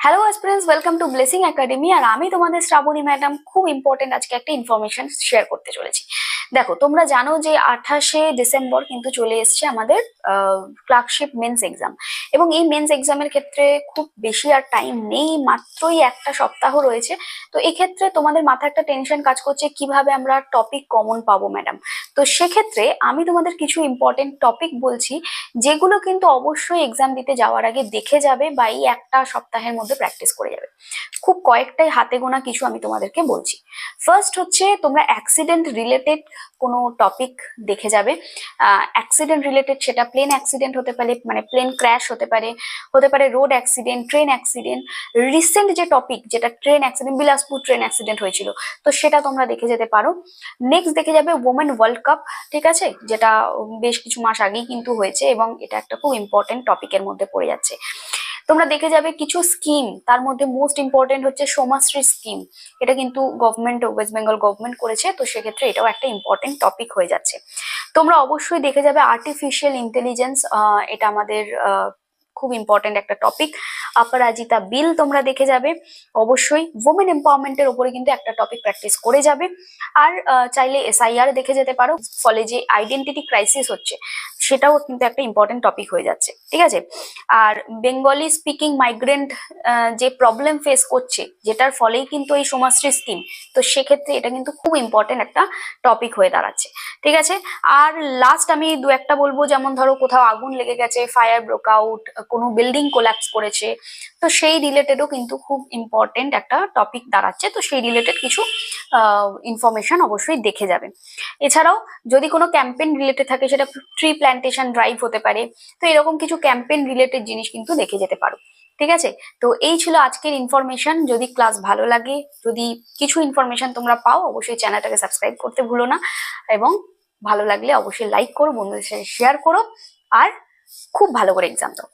Hello aspirants, welcome to Blessing Academy. আর আমি তোমাদের শ্রাবণী ম্যাডাম খুব ইম্পর্টেন্ট আজকে একটা ইনফরমেশন শেয়ার করতে চলেছি। দেখো, তোমরা জানো যে 28শে ডিসেম্বর কিন্তু চলে এসছে আমাদের ক্লার্কশিপ মেন্স এক্সাম। এবং এই মেন্স এক্সামের ক্ষেত্রে খুব বেশি আর টাইম নেই, মাত্রই একটা সপ্তাহ রয়েছে। তো এক্ষেত্রে তোমাদের মাথায় একটা টেনশন কাজ করছে, কিভাবে আমরা টপিক কমন পাবো ম্যাডাম। তো সেক্ষেত্রে আমি তোমাদের কিছু ইম্পর্টেন্ট টপিক বলছি, যেগুলো কিন্তু অবশ্যই এক্সাম দিতে যাওয়ার আগে দেখে যাবে বা এই একটা সপ্তাহের মধ্যে প্র্যাকটিস করে যাবে। খুব কয়েকটাই হাতে গোনা কিছু আমি তোমাদেরকে বলছি। ফার্স্ট হচ্ছে, তোমরা অ্যাক্সিডেন্ট রিলেটেড কোনো টপিক দেখে যাবে। অ্যাক্সিডেন্ট রিলেটেড, সেটা প্লেন অ্যাক্সিডেন্ট হতে পারে, মানে প্লেন ক্র্যাশ হতে পারে road accident, train accident. Recent যে টপিক, যেটা train accident, Bilaspur train accident হয়েছিল, তো সেটা তোমরা দেখে যেতে পারো। নেক্সট দেখে যাবে ওমেন ওয়ার্ল্ড কাপ, ঠিক আছে, যেটা বেশ কিছু মাস আগেই কিন্তু হয়েছে এবং এটা একটা খুব ইম্পর্টেন্ট টপিকের মধ্যে পড়ে যাচ্ছে। তোমরা দেখে যাবে কিছু স্কিম, তার মধ্যে মোস্ট ইম্পর্টেন্ট হচ্ছে সমাশ্রী স্কিম। এটা কিন্তু গভর্নমেন্ট, ওয়েস্ট বেঙ্গল গভর্নমেন্ট করেছে, তো সেক্ষেত্রে এটাও একটা ইম্পর্টেন্ট টপিক হয়ে যাচ্ছে। তোমরা অবশ্যই দেখে যাবে আর্টিফিশিয়াল ইন্টেলিজেন্স, এটা আমাদের খুব ইম্পর্টেন্ট একটা টপিক। অপরাজিতা বিল তোমরা দেখে যাবে অবশ্যই। ওমেন এম্পাওয়ারমেন্টের উপরে কিন্তু একটা টপিক প্র্যাকটিস করে যাবে। আর চাইলে এসআইআর দেখে যেতে পারো, ফলে যে আইডেন্টিটি ক্রাইসিস হচ্ছে সেটাও কিন্তু একটা ইম্পর্টেন্ট টপিক হয়ে যাচ্ছে, ঠিক আছে। আর বেঙ্গলি স্পিকিং মাইগ্রেন্ট যে প্রবলেম ফেস করছে, যেটার ফলেই কিন্তু এই সমাশ্রী স্কিম, তো সেক্ষেত্রে এটা কিন্তু খুব ইম্পর্টেন্ট একটা টপিক হয়ে দাঁড়াচ্ছে, ঠিক আছে। আর লাস্ট আমি দু একটা বলবো, যেমন ধরো কোথাও আগুন লেগে গেছে, ফায়ার ব্রোক আউট, কোনো বিল্ডিং কোল্যাপস করেছে, তো সেই রিলেটেডও কিন্তু খুব ইম্পর্টেন্ট একটা টপিক দাঁড়াচ্ছে। তো সেই রিলেটেড কিছু ইনফরমেশন অবশ্যই দেখে যাবে। এছাড়াও যদি কোনো ক্যাম্পেইন রিলেটেড থাকে, সেটা ট্রি প্ল্যান্টেশন ড্রাইভ হতে পারে, তো এরকম কিছু ক্যাম্পেইন রিলেটেড জিনিস কিন্তু দেখে যেতে পারো, ঠিক আছে। তো এই ছিল আজকের ইনফরমেশন। যদি ক্লাস ভালো লাগে, যদি কিছু ইনফরমেশন তোমরা পাও, অবশ্যই চ্যানেলটাকে সাবস্ক্রাইব করতে ভুলো না। এবং ভালো লাগলে অবশ্যই লাইক করো, বন্ধুদের সাথে শেয়ার করো, আর খুব ভালো করে এক্সাম দাও।